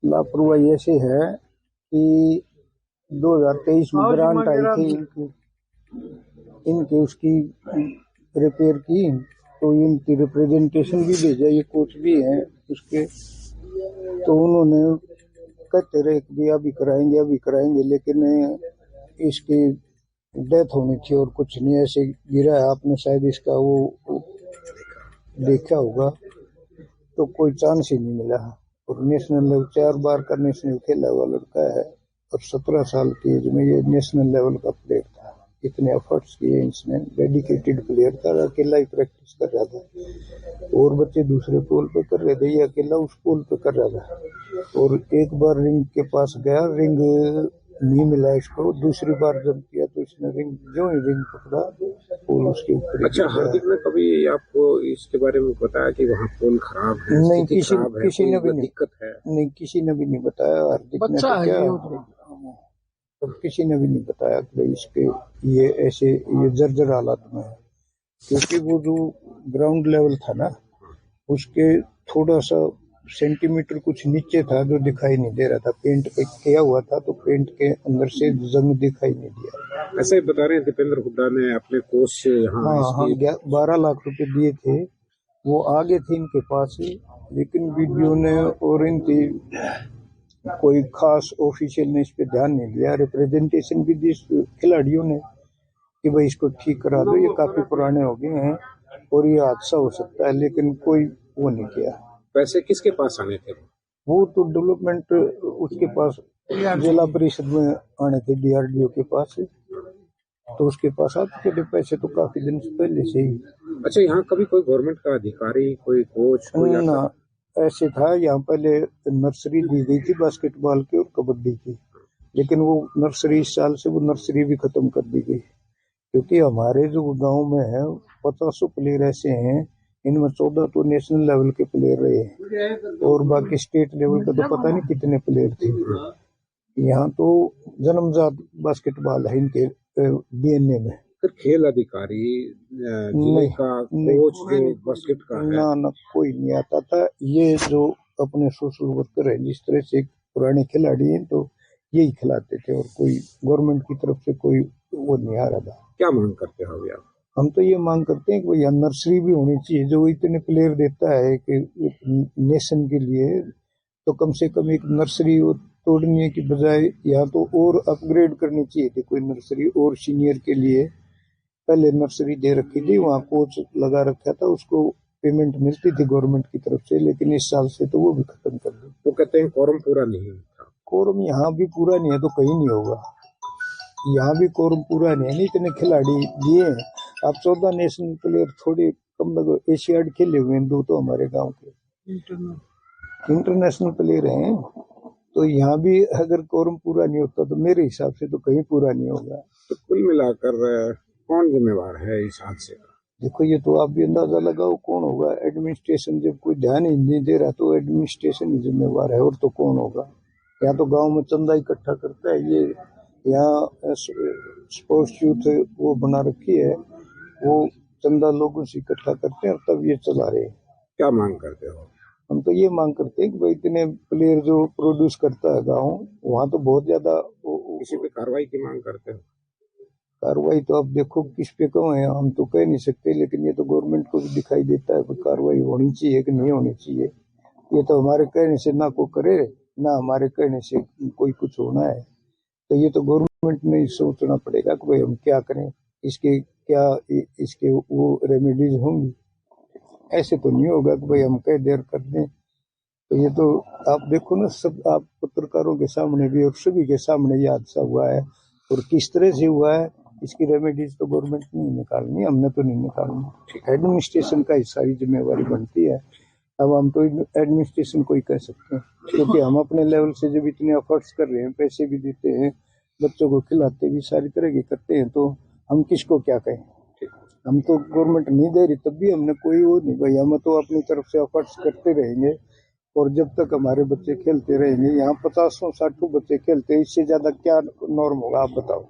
लापरवाही ऐसी है कि 2023 में ग्रांट आई थी इनकी उसकी रिपेयर की, तो इनकी रिप्रेजेंटेशन भी भेजा, ये कोच भी हैं उसके, तो उन्होंने कहते रहे कि अभी कराएंगे, लेकिन इसकी डेथ होनी थी और कुछ नहीं, ऐसे गिरा है। आपने शायद इसका वो देखा होगा, तो कोई चांस ही नहीं मिला। और नेशनल लेवल 4 बार का नेशनल खेला हुआ लड़का है और 17 साल की एज में ये नेशनल लेवल का प्लेयर था। इतने एफर्ट्स किए इसने, डेडिकेटेड प्लेयर था, अकेला ही प्रैक्टिस कर रहा था और बच्चे दूसरे पोल पे कर रहे थे, ये अकेला उस पोल पे कर रहा था। और एक बार रिंग के पास गया, रिंग नहीं मिला इसको, दूसरी बार जब किया तो इसने जो ही रिंग पकड़ा पोल उसके ऊपर। अच्छा, हार्दिक ने कभी आपको इसके बारे में बताया कि वहाँ पोल खराब है? नहीं, किसी ने भी नहीं, दिक्कत है? नहीं, किसी ने भी नहीं बताया। हार्दिक ने तो क्या, तो किसी ने भी नहीं बताया कि भाई इसके ये ऐसे ये जर्जर हालात में है, क्योंकि वो जो ग्राउंड लेवल था ना, उसके थोड़ा सा सेंटीमीटर कुछ नीचे था जो दिखाई नहीं दे रहा था। पेंट पे किया हुआ था तो पेंट के अंदर से जंग दिखाई नहीं दिया। ऐसे ही बता रहे हैं दीपेंद्र हुड्डा ने अपने कोच से हाँ, 12 लाख रुपए दिए थे, वो आगे थे इनके पास ही, लेकिन वीडियो ने और इनकी कोई खास ऑफिशियल ने इस पे ध्यान नहीं दिया। रिप्रेजेंटेशन भी दी खिलाड़ियों ने कि भाई इसको ठीक करा दो, ये काफी पुराने हो गए हैं और ये हादसा हो सकता है, लेकिन कोई वो नहीं किया। पैसे किसके पास आने थे? वो तो डेवलपमेंट उसके पास, जिला परिषद में आने थे, DRDO के पास, तो उसके पास आते थे पैसे तो काफी दिन से पहले से ही। अच्छा, यहाँ कभी कोई गवर्नमेंट का अधिकारी, कोई कोच ना, ऐसे था यहाँ पहले नर्सरी दी गई थी बास्केटबॉल की और कबड्डी की, लेकिन वो नर्सरी इस साल से वो नर्सरी भी खत्म कर दी गई, क्योंकि हमारे जो गांव में है 50 प्लेयर ऐसे हैं, इनमें 14 तो नेशनल लेवल के प्लेयर रहे हैं और बाकी स्टेट लेवल का तो पता नहीं कितने प्लेयर थे। यहाँ तो जन्मजात बास्केटबॉल है इनके DNA में। फिर खेल अधिकारी, जिले का कोच जो बास्केट का है, ना कोई नहीं आता था। ये जो अपने सोशल वर्कर है, जिस तरह से पुराने खिलाड़ी हैं, तो यही खिलाते थे और कोई गवर्नमेंट की तरफ से कोई वो नहीं आ रहा था। क्या मांग करते हो आप? हम तो ये मांग करते हैं कि भाई नर्सरी भी होनी चाहिए, जो इतने प्लेयर देता है कि नेशन के लिए, तो कम से कम एक नर्सरी तोड़ने की बजाय यहाँ तो और अपग्रेड करनी चाहिए थी कोई नर्सरी, और सीनियर के लिए पहले नर्सरी दे रखी थी, वहाँ कोच लगा रखा था, उसको पेमेंट मिलती थी गवर्नमेंट की तरफ से, लेकिन इस साल से तो वो भी खत्म कर दी। वो कहते हैं कोरम पूरा नहीं था। कोरम यहाँ भी पूरा नहीं है तो कहीं नहीं होगा, यहाँ भी कोरम पूरा नहीं है, इतने खिलाड़ी दिए हैं। आप 14 नेशनल प्लेयर थोड़ी कम लगो, एशियाड खेले हुए हैं 2 तो हमारे गांव के इंटरनेशनल प्लेयर हैं, तो यहाँ भी अगर कोरम पूरा नहीं होता तो मेरे हिसाब से तो कहीं पूरा नहीं होगा। तो कुल मिलाकर कौन जिम्मेवार है इस हादसे का? देखो, ये तो आप भी अंदाजा लगाओ कौन होगा। एडमिनिस्ट्रेशन जब कोई ध्यान ही नहीं दे रहा तो एडमिनिस्ट्रेशन ही जिम्मेवार है, और तो कौन होगा। या तो गांव में चंदा इकट्ठा करता है, ये यहाँ स्पोर्ट्स यूथ वो बना रखी है, वो चंदा लोगों से इकट्ठा करते हैं और तब ये चला रहे हैं। क्या मांग करते हो? हम तो ये मांग करते हैं कि भाई इतने प्लेयर जो प्रोड्यूस करता है गाँव, वहाँ तो बहुत ज्यादा किसी पे कार्रवाई की मांग करते हो? कार्रवाई तो अब देखो किस पे कहो है, हम तो कह नहीं सकते, लेकिन ये तो गवर्नमेंट को भी दिखाई देता है कि कार्रवाई होनी चाहिए कि नहीं होनी चाहिए। ये तो हमारे कहने से ना को करे, ना हमारे कहने से कोई कुछ होना है, तो ये तो गवर्नमेंट ने सोचना पड़ेगा कि भाई हम क्या करें, इसके वो रेमेडीज होंगी। ऐसे तो नहीं होगा कि भाई हम कह देर कर दें। तो ये तो आप देखो ना, सब आप पत्रकारों के सामने भी और सभी के सामने ये हादसा हुआ है, और किस तरह से हुआ है, इसकी रेमेडीज तो गवर्नमेंट ने निकालनी, हमने तो नहीं निकालनी। एडमिनिस्ट्रेशन का ही सारी जिम्मेवारी बनती है। अब हम तो एडमिनिस्ट्रेशन को ही कह सकते हैं, क्योंकि हम अपने लेवल से जब इतने एफर्ट्स कर रहे हैं, पैसे भी देते हैं, बच्चों को खिलाते भी सारी तरह के करते हैं, तो हम किसको क्या कहें। हम तो गवर्नमेंट नहीं दे रही तब भी हमने कोई वो नहीं, भाई हम तो अपनी तरफ से एफर्ट्स करते रहेंगे, और जब तक हमारे बच्चे खेलते रहेंगे। यहाँ 50-60 बच्चे खेलते हैं, इससे ज्यादा क्या नॉर्म होगा आप बताओ।